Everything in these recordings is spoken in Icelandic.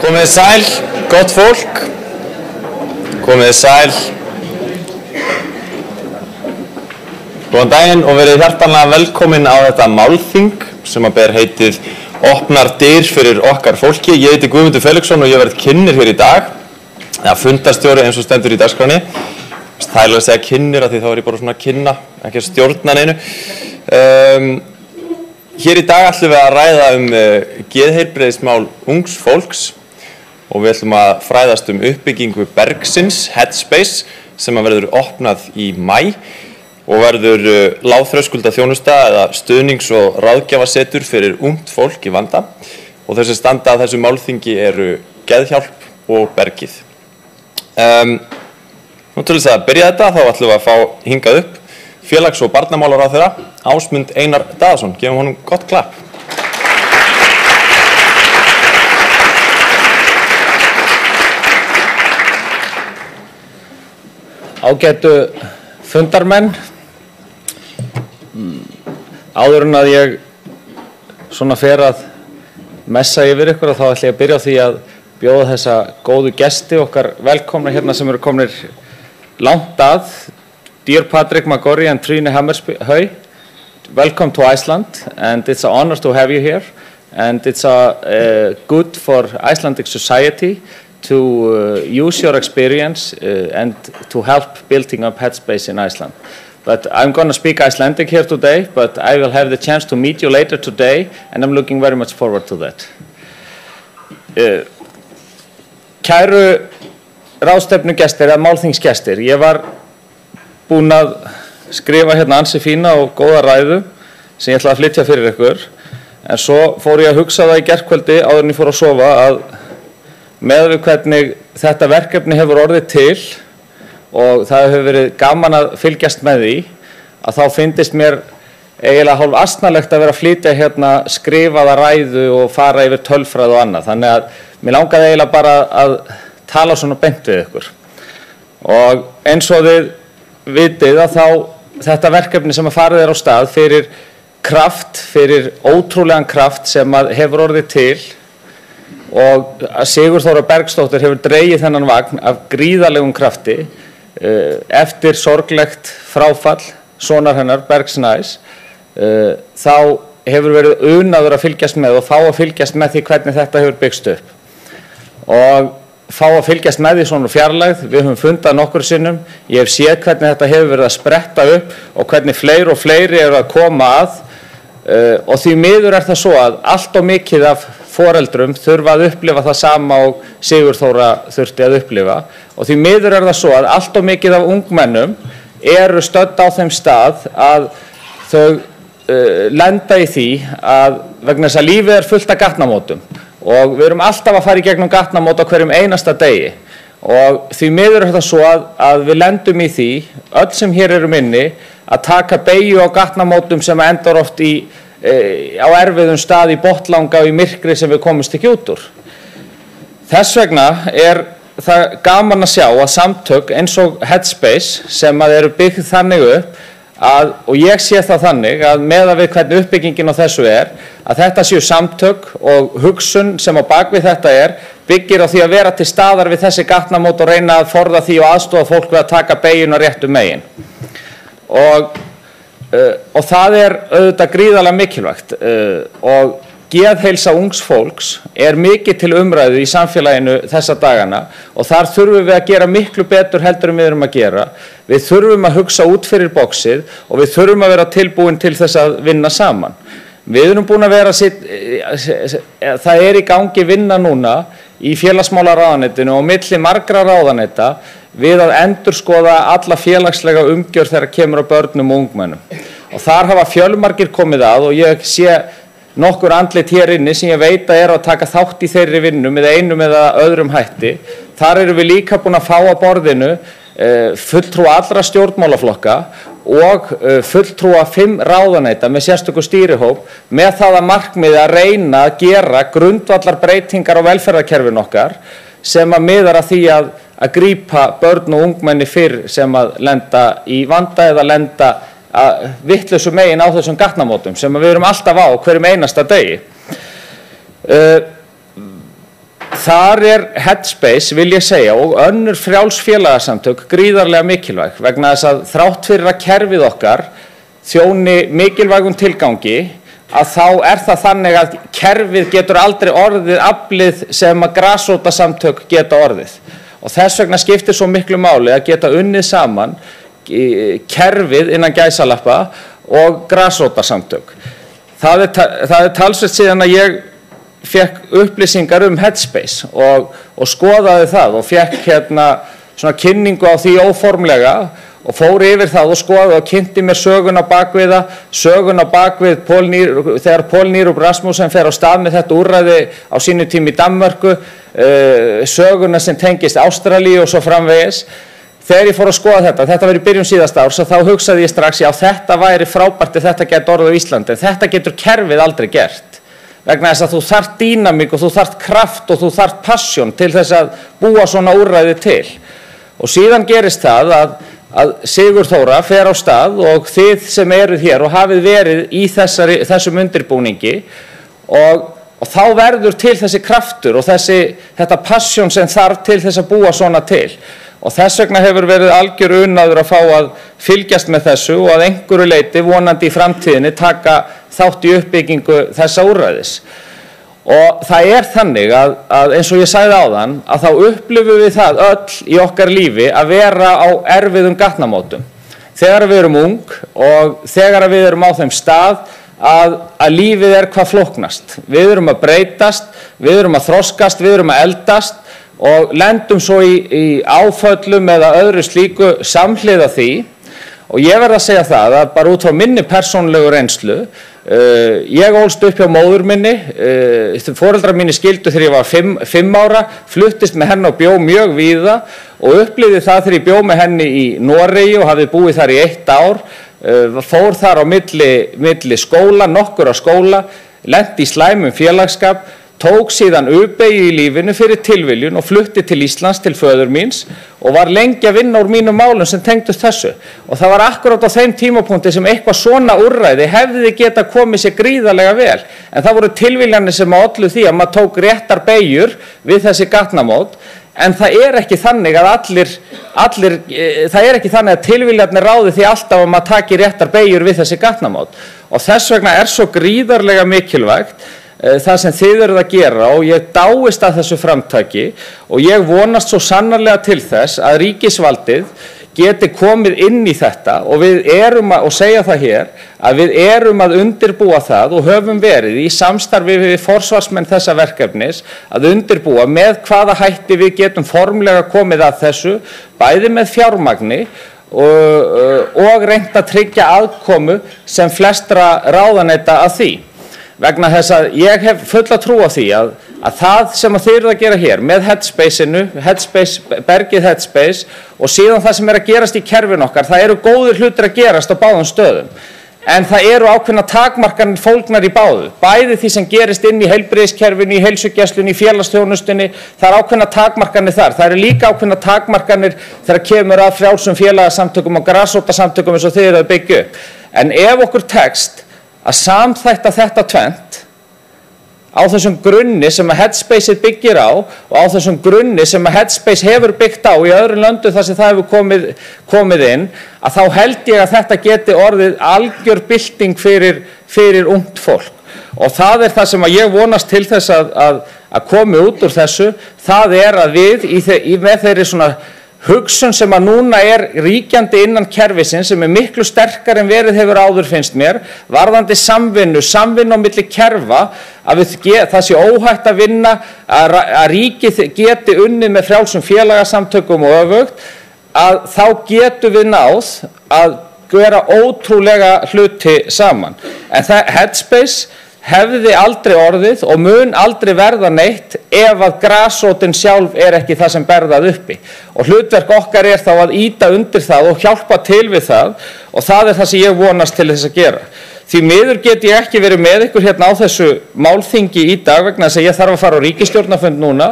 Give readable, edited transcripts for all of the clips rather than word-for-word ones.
Komið sæl, gott fólk. Komið sæl. Góðan daginn og verið hjartanlega velkomin á þetta málþing sem að ber heitið Opnar dyr fyrir okkar fólki. Ég heiti Guðmundur Felixson og ég verð kynnir hér í dag. Það fundarstjóri eins og stendur í dagskráni. Það er að segja kynnir af því þá er ég bara svona kynna, ekki að stjórna neinu. Hér í dag ætlum við að ræða geðheilbrigðismál ungs fólks og við ætlum að fræðast uppbyggingu bergsins, Headspace, sem að verður opnað í maí og verður lágþröskulda þjónusta eða stuðnings- og ráðgjafasetur fyrir ungt fólk í vanda og þessi standa að þessu málþingi eru Geðhjálp og Bergið. Nú til þess að byrja þetta þá ætlum við að fá hingað upp félags- og barnamálaráðherra Ásmund Einar Daðason. Gefum honum gott klapp. Ágætu fundarmenn, áður en að ég svona fer að messa yfir ykkur og þá ætla ég að byrja á því að bjóða þessa góðu gesti okkar velkomna hérna sem eru komnir langt að. Dear Patrick McGorry and Trine Hammershøi, welcome to Iceland, and it's an honor to have you here, and it's good for Icelandic society to use your experience and to help building up Headspace in Iceland. But I'm going to speak Icelandic here today, but I will have the chance to meet you later today, and I'm looking very much forward to that. Kæru ráðstefnugestir eða málþingsgestir, ég var búinn að skrifa hérna ansi fína og góða ræðu sem ég ætla að flytja fyrir ykkur, en svo fór ég að hugsa það í gærkvöldi áður en ég fór að sofa að með við hvernig þetta verkefni hefur orðið til og það hefur verið gaman að fylgjast með því að þá fyndist mér eiginlega hálf asnalegt að vera að flytja hérna skrifaða ræðu og fara yfir tölfræði og annað, þannig að mér langaði eiginlega bara að tala svona beint við ykkur. Og eins og þið vitið að þá þetta verkefni sem að farið á stað fyrir kraft, fyrir ótrúlegan kraft sem að hefur orðið til og Sigurþóra Bergsdóttir hefur dregið þennan vagn af gríðarlegum krafti eftir sorglegt fráfall sonar hennar Bergs Næs, þá hefur verið unaður að fylgjast með og fá að fylgjast með því hvernig þetta hefur byggst upp og fá að fylgjast með því svona fjarlægð. Við höfum fundað nokkur sinnum, ég hef séð hvernig þetta hefur verið að spretta upp og hvernig fleiri og fleiri eru að koma að og því miður það svo að allt og mikið af foreldrum þurfa að upplifa það sama og Sigurþóra þurfti að upplifa og því miður það svo að allt og mikið af ungmennum eru stödd á þeim stað að þau lenda í því að vegna þess að lífið fullt af gatnamótum og við erum alltaf að fara í gegnum gatnamót á hverjum einasta degi og því miður það svo að við lendum í því, öll sem hér erum inni, að taka beygju á gatnamótum sem endar oft á erfiðum stað í botnlanga og í myrkri sem við komumst ekki út úr. Þess vegna það gaman að sjá að samtök eins og Headspace sem að eru byggð þannig upp og ég sé það þannig að meðan við hvernig uppbyggingin á þessu að þetta séu samtök og hugsun sem á bakvið þetta byggir á því að vera til staðar við þessi gatnamót og reyna að forða því og aðstoða fólk við að taka beygjuna réttu megin. Og það auðvitað gríðarlega mikilvægt og geðheilsa ungs fólks mikið til umræðu í samfélaginu þessa dagana og þar þurfum við að gera miklu betur heldur en við erum að gera. Við þurfum að hugsa út fyrir boxið og við þurfum að vera tilbúin til þess að vinna saman. Við erum búin að vera það í gangi vinna núna í félagsmálaráðuneytinu og milli margra ráðuneyta við að endurskoða alla félagslega umgjörð þegar kemur á börnum og ungmennum. Og þar hafa fjölmargir komið að og ég sé nokkur andlit hér inni sem ég veit að að taka þátt í þeirri vinnu með einum eða öðrum hætti. Þar erum við líka búin að fá á borðinu fulltrúa allra stjórnmálaflokka og fulltrúa 5 ráðuneyta með sérstöku stýrihóp með það að markmiði að reyna að gera grundvallar breytingar á velferðarkerfinu okkar sem að miðar að því að grípa börn og ungmenni fyrr sem að lenda í vanda eða lenda vitlausu megin á þessum gatnamótum sem við erum alltaf á hverjum einasta degi. þar Headspace, vil ég segja, og önnur frjáls félagasamtök gríðarlega mikilvæg vegna þess að þrátt fyrir að kerfið okkar þjóni mikilvægum tilgangi að þá það þannig að kerfið getur aldrei orðið aflið sem að grasrótarsamtök geta orðið og þess vegna skiptir svo miklu máli að geta unnið saman kerfið innan gæsalappa og grasrótarsamtök. Það talsvert síðan að ég fekk upplýsingar Headspace og skoðaði það og fekk svona kynningu á því óformlega og fór yfir það og skoðaði og kynnti mér söguna bakvið þegar Poul Nyrup Rasmussen fer á stað með þetta úrræði á sínu tíma í Danmörku, söguna sem tengist Ástralíu og svo framvegis. Þegar ég fór að skoða þetta var í byrjun síðasta árs og þá hugsaði ég strax, já þetta væri frábært ef þetta geti orðið á Íslandi, en þetta getur kerfið aldrei gert. Vegna þess að þú þarft dýnamík og þú þarft kraft og þú þarft passion til þess að búa svona úrræði til. Og síðan gerist það að Sigurþóra fer á stað og þið sem eruð hér og hafið verið í þessum undirbúningi og þá verður til þessi kraftur og þetta passion sem þarf til þess að búa svona til. Og þess vegna hefur verið algjör unaður að fá að fylgjast með þessu og að einhverju leyti vonandi í framtíðinni taka þátt í uppbyggingu þessa úrræðis. Og það þannig að eins og ég sagði áðan að þá upplifum við það öll í okkar lífi að vera á erfiðum gatnamótum. Þegar við erum ung og þegar við erum á þeim stað að lífið hvað flóknast. Við erum að breytast, við erum að þroskast, við erum að eldast og lendum svo í áföllum eða öðru slíku samhliða því og ég verð að segja það að bara út frá minni persónulegu reynslu ég ólst upp hjá móður minni foreldrar mínir skildu þegar ég var 5 ára fluttist með henni og bjó mjög víða og upplifði það þegar ég bjó með henni í Noregi og hafði búið þar í 1 ár fór þar á milli skóla, nokkurra skóla lenti í slæmum félagsskap tók síðan uppbeygju í lífinu fyrir tilviljun og flutti til Íslands til föður míns og var lengi að vinna úr mínum málum sem tengdust þessu. Og það var akkurat á þeim tímapunkti sem eitthvað svona úrræði hefði geta komið sér gríðarlega vel. En það voru tilviljanir sem ollu því að maður tók réttar beygjur við þessi gatnamót. En það ekki þannig að tilviljanir ráði því alltaf að maður taki réttar beygjur við þessi gatnamót. Og þess vegna svo gríðarlega mikilvægt það sem þið eruð að gera og ég dáist að þessu framtaki og ég vonast svo sannarlega til þess að ríkisvaldið geti komið inn í þetta og við og segja það hér að við að undirbúa það og höfum verið í samstarfi við forsvarsmenn þessa verkefnis að undirbúa með hvaða hætti við getum formlega komið að þessu bæði með fjármagni og reynt að tryggja aðkomu sem flestra ráðuneyta að því. Vegna þess að ég hef fulla trú á því að það sem þið eruð að gera hér með bergið Headspace og síðan það sem að gerast í kerfin okkar, það eru góðir hlutir að gerast á báðum stöðum. En það eru ákveðna takmarkanir fólgnar í báðu, bæði því sem gerist inn í heilbrigðiskerfinu, í heilsugæslunni, í félagsþjónustunni, það eru ákveðna takmarkanir þar. Það eru líka ákveðna takmarkanir þegar kemur að frjálsum félagasamtökum og grasrótarsamtökum eins og þið eruð að byggja upp. En ef okkur tekst að samþætta þetta tvennt á þessum grunni sem að Headspace byggir á og á þessum grunni sem að Headspace hefur byggt á í öðrum löndum þar sem það hefur komið inn að þá held ég að þetta geti orðið algjör bylting fyrir ungt fólk og það það sem að ég vonast til þess að komi út úr þessu það að við með þeirri svona hugsun sem að núna ríkjandi innan kerfisins sem miklu sterkar en verið hefur áður finnst mér varðandi samvinnu á milli kerfa að það sé óhætt að vinna að ríkið geti unnið með frjálsum félagasamtökum og öfugt að þá getum við náð að gera ótrúlega hluti saman en Headspace hefði aldrei orðið og mun aldrei verða neitt ef að grasrótin sjálf ekki það sem berðað uppi. Og hlutverk okkar þá að ýta undir það og hjálpa til við það og það það sem ég vonast til þess að gera. Því miður get ég ekki verið með ykkur hérna á þessu málþingi í dag vegna þess að ég þarf að fara á ríkisstjórnarfund núna.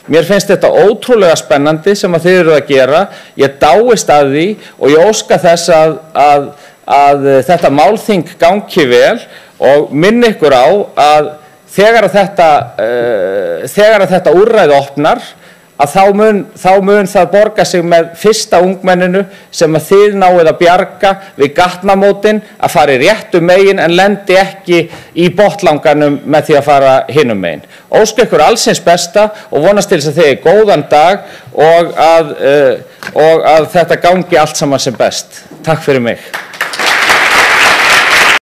Mér finnst þetta ótrúlega spennandi sem að þið eruð að gera. Ég dáist að því og ég óska þess að þetta málþing gangi vel og minni ykkur á að þegar að þetta úrræði opnar, að þá mun það borga sig með fyrsta ungmenninu sem að þið náið að bjarga við gatnamótin, að fara í réttu megin en lendi ekki í botlanganum með því að fara hinum megin. Óska ykkur allsins besta og vonast til þess að þið er góðan dag og að þetta gangi allt saman sem best. Takk fyrir mig.